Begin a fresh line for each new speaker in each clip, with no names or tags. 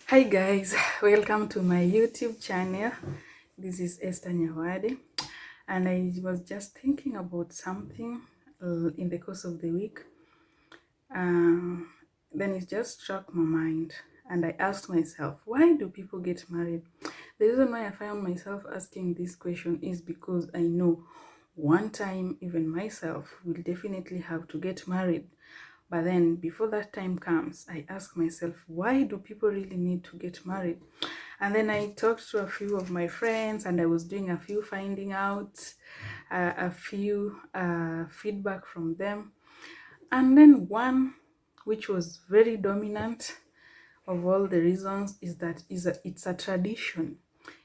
Hi guys, welcome to my YouTube channel. This is Esther Nyawadi, and I was just thinking about something in the course of the week. Then it just struck my mind, and I asked myself, why do people get married? The reason why I found myself asking this question is because I know one time, even myself, will definitely have to get married. But then, before that time comes, I ask myself, why do people really need to get married? And then I talked to a few of my friends, and I was doing a few finding out, a few feedback from them. And then one, which was very dominant of all the reasons, is that it's a tradition.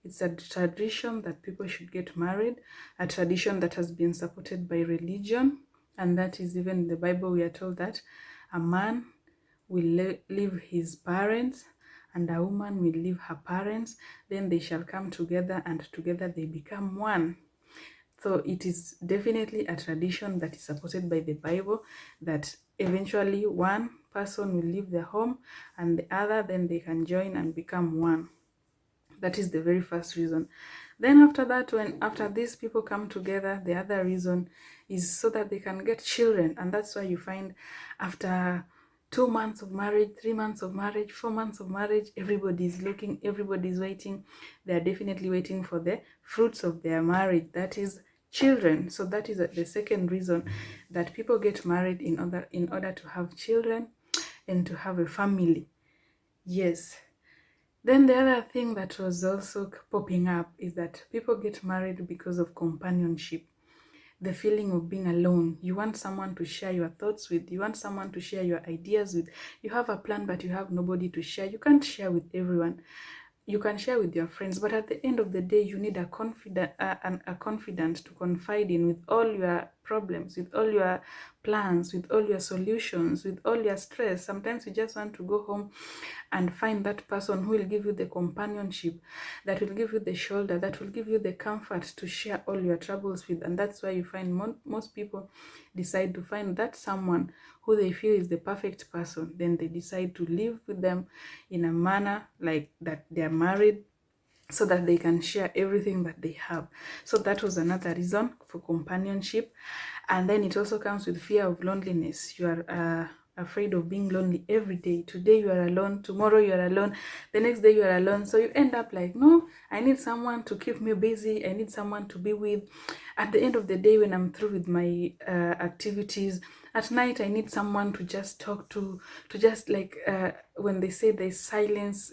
It's a tradition that people should get married, a tradition that has been supported by religion, and that is even in the Bible we are told that a man will leave his parents and a woman will leave her parents, then they shall come together and together they become one. So it is definitely a tradition that is supported by the Bible, that eventually one person will leave their home and the other, then they can join and become one. That is the very first reason. Then after that, after these people come together, the other reason is so that they can get children. And that's why you find after 2 months of marriage, 3 months of marriage, 4 months of marriage, everybody's looking, everybody's waiting. They're definitely waiting for the fruits of their marriage, that is children. So that is the second reason that people get married, in order to have children and to have a family. Yes. Then the other thing that was also popping up is that people get married because of companionship. The feeling of being alone. You want someone to share your thoughts with. You want someone to share your ideas with. You have a plan, but you have nobody to share. You can't share with everyone. You can share with your friends, but at the end of the day, you need a confidant to confide in, with all your problems, with all your plans, with all your solutions, with all your stress. Sometimes you just want to go home and find that person who will give you the companionship, that will give you the shoulder, that will give you the comfort to share all your troubles with. And that's why you find most people decide to find that someone who they feel is the perfect person. Then they decide to live with them in a manner like that they're married, so that they can share everything that they have. So that was another reason for companionship. And then it also comes with fear of loneliness. You are afraid of being lonely every day. Today you are alone, tomorrow you are alone, the next day you are alone. So you end up like, no, I need someone to keep me busy, I need someone to be with. At the end of the day, when I'm through with my activities at night, I need someone to just talk to just like when they say there's silence,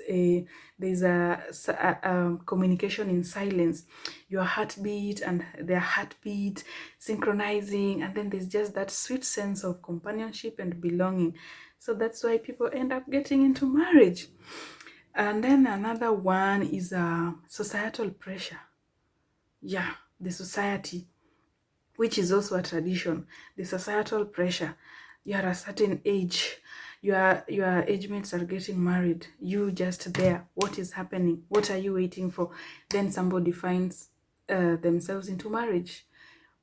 there's a communication in silence, your heartbeat and their heartbeat synchronizing, and then there's just that sweet sense of companionship and belonging. So that's why people end up getting into marriage. And then another one is societal pressure. Yeah, the society, which is also a tradition, the societal pressure. You are a certain age, your age mates are getting married, you just there, what is happening, what are you waiting for? Then somebody finds themselves into marriage.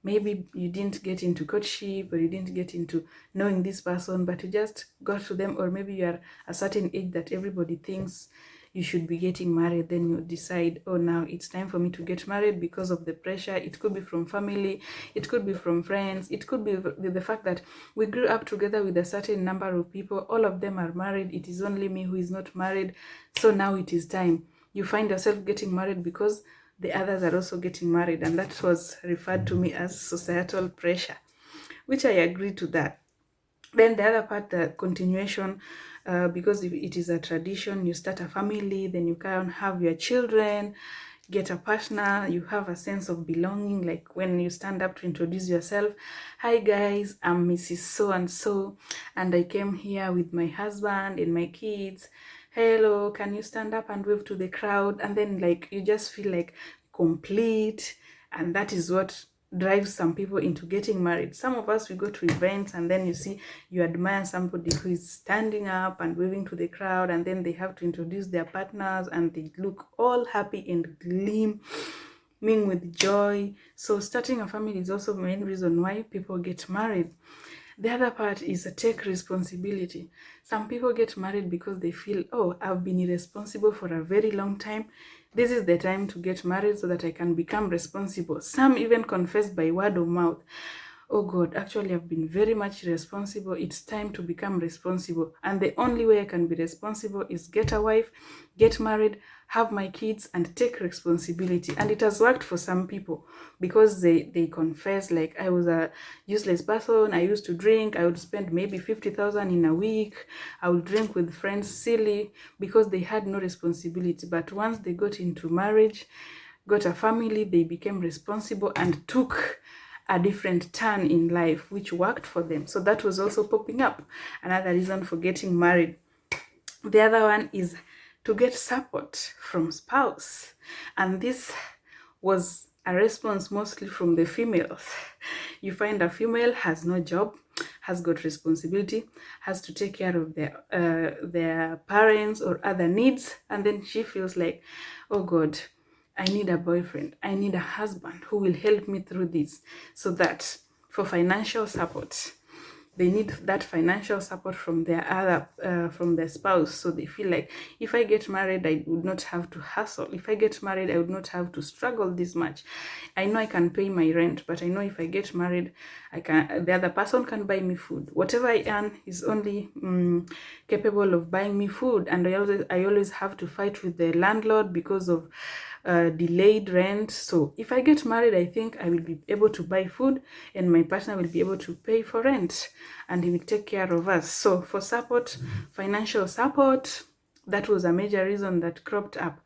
Maybe you didn't get into courtship, or you didn't get into knowing this person, but you just got to them. Or maybe you are a certain age that everybody thinks you should be getting married. Then you decide, oh, now it's time for me to get married because of the pressure. It could be from family, it could be from friends, it could be the fact that we grew up together with a certain number of people, all of them are married, it is only me who is not married. So now it is time. You find yourself getting married because the others are also getting married, and that was referred to me as societal pressure, which I agree to that. Then the other part, the continuation, because if it is a tradition, you start a family, then you can have your children, get a partner, you have a sense of belonging. Like when you stand up to introduce yourself, hi guys, I'm Mrs. So and so, and I came here with my husband and my kids. Hello, can you stand up and wave to the crowd? And then like you just feel like complete, and that is what drives some people into getting married. Some of us, we go to events and then you see, you admire somebody who is standing up and waving to the crowd, and then they have to introduce their partners and they look all happy and gleaming with joy. So starting a family is also the main reason why people get married. The other part is take responsibility. Some people get married because they feel, oh, I've been irresponsible for a very long time. This is the time to get married so that I can become responsible. Some even confess by word of mouth, oh God, actually I've been very much responsible. It's time to become responsible. And the only way I can be responsible is get a wife, get married, have my kids, and take responsibility. And it has worked for some people because they confess, like, I was a useless person. I used to drink. I would spend maybe 50,000 in a week. I would drink with friends silly because they had no responsibility. But once they got into marriage, got a family, they became responsible and took a different turn in life, which worked for them. So that was also popping up. Another reason for getting married. The other one is to get support from spouse. And this was a response mostly from the females. You find a female has no job, has got responsibility, has to take care of their parents or other needs, and then she feels like, oh God, I need a boyfriend, I need a husband who will help me through this, so that for financial support, they need that financial support from their from their spouse. So they feel like, if I get married, I would not have to hustle. If I get married, I would not have to struggle this much. I know I can pay my rent, but I know if I get married, the other person can buy me food. Whatever I earn is only capable of buying me food, and I always have to fight with the landlord because of delayed rent. So if I get married, I think I will be able to buy food, and my partner will be able to pay for rent, and he will take care of us. So for support, financial support, that was a major reason that cropped up.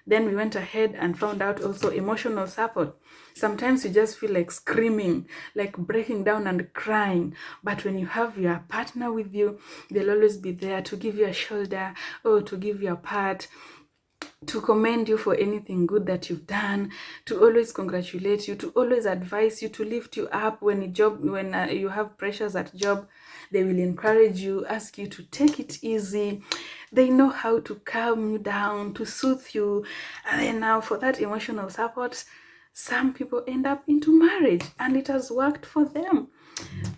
Then we went ahead and found out also emotional support. Sometimes you just feel like screaming, like breaking down and crying. But when you have your partner with you, they'll always be there to give you a shoulder, or to give you a pat, to commend you for anything good that you've done, to always congratulate you, to always advise you, to lift you up when you have pressures at job. They will encourage you, ask you to take it easy. They know how to calm you down, to soothe you. And then now for that emotional support, some people end up into marriage, and it has worked for them.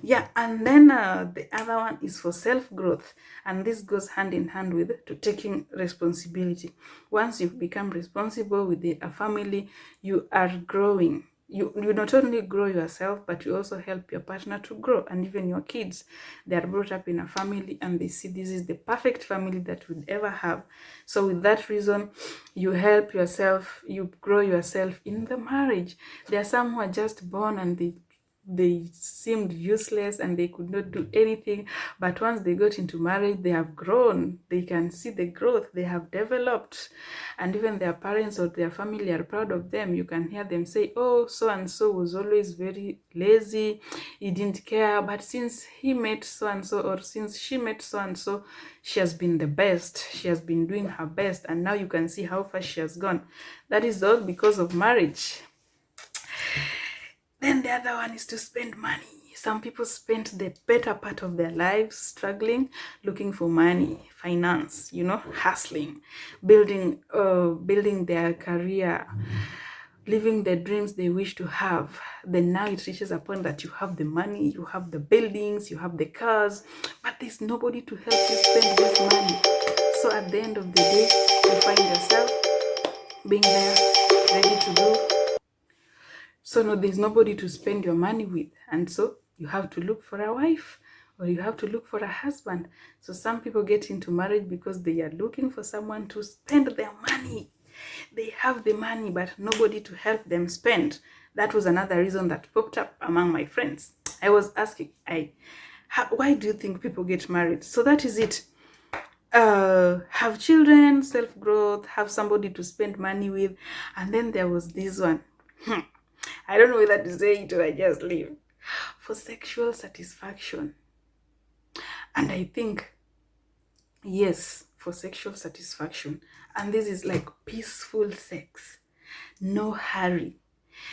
Yeah, and then the other one is for self-growth, and this goes hand in hand with to taking responsibility. Once you've become responsible with a family, you are growing. You not only grow yourself, but you also help your partner to grow, and even your kids. They are brought up in a family, and they see this is the perfect family that we'd ever have. So with that reason, you help yourself, you grow yourself in the marriage. There are some who are just born and they seemed useless and they could not do anything, but once they got into marriage, they have grown. They can see the growth they have developed, and even their parents or their family are proud of them. You can hear them say, oh, so and so was always very lazy, he didn't care, but since he met so and so, or since she met so and so, she has been the best, she has been doing her best, and now you can see how far she has gone. That is all because of marriage. Then the other one is to spend money. Some people spend the better part of their lives struggling, looking for money, finance, hustling, building their career, living the dreams they wish to have. Then now it reaches a point that you have the money, you have the buildings, you have the cars, but there's nobody to help you spend this money. So at the end of the day, you find yourself being there, ready to go. So no, there's nobody to spend your money with. And so you have to look for a wife, or you have to look for a husband. So some people get into marriage because they are looking for someone to spend their money. They have the money, but nobody to help them spend. That was another reason that popped up among my friends. I was asking, why do you think people get married? So that is it. Have children, self-growth, have somebody to spend money with. And then there was this one. I don't know whether to say it or I just leave. For sexual satisfaction. And I think, yes, for sexual satisfaction. And this is like peaceful sex. No hurry.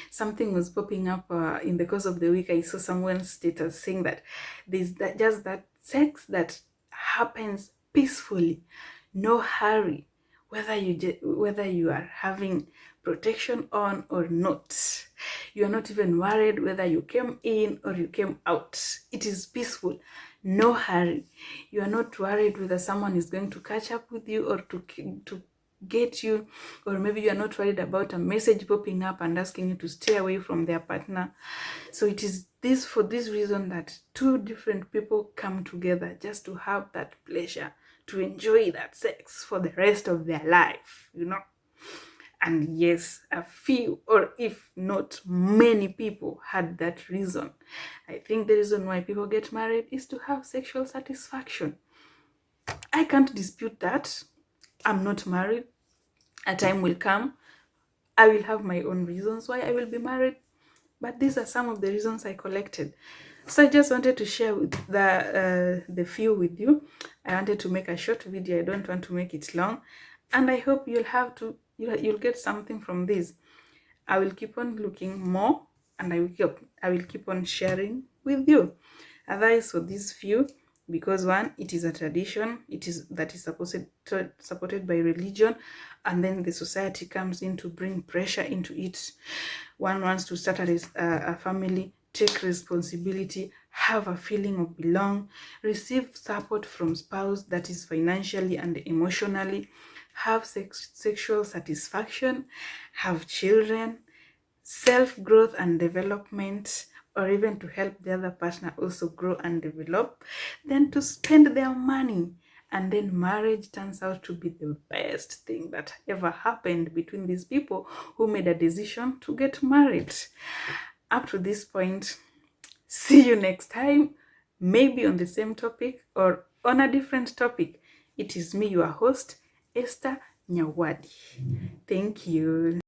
Something was popping up in the course of the week. I saw someone's status saying that there's just that sex that happens peacefully. No hurry. Whether you are having protection on or not, You are not even worried whether you came in or you came out. It is peaceful, no hurry. You are not worried whether someone is going to catch up with you or to get you, or maybe you are not worried about a message popping up and asking you to stay away from their partner. So it is this for this reason that two different people come together just to have that pleasure, to enjoy that sex for the rest of their life, you know. And yes, a few, or if not many people, had that reason. I think the reason why people get married is to have sexual satisfaction. I can't dispute that. I'm not married. A time will come. I will have my own reasons why I will be married. But these are some of the reasons I collected. So I just wanted to share with the few with you. I wanted to make a short video. I don't want to make it long. And I hope you'll get something from this. I will keep on looking more, and I will keep on sharing with you. Otherwise, for these few, because one, it is a tradition, that is supported by religion, and then the society comes in to bring pressure into it. One wants to start a family, take responsibility, have a feeling of belong, receive support from spouse, that is financially and emotionally, have sexual satisfaction, have children, self-growth and development, or even to help the other partner also grow and develop, then to spend their money. And then marriage turns out to be the best thing that ever happened between these people who made a decision to get married. Up to this point, see you next time, maybe on the same topic or on a different topic. It is me, your host, Esther Nyawadi. Thank you.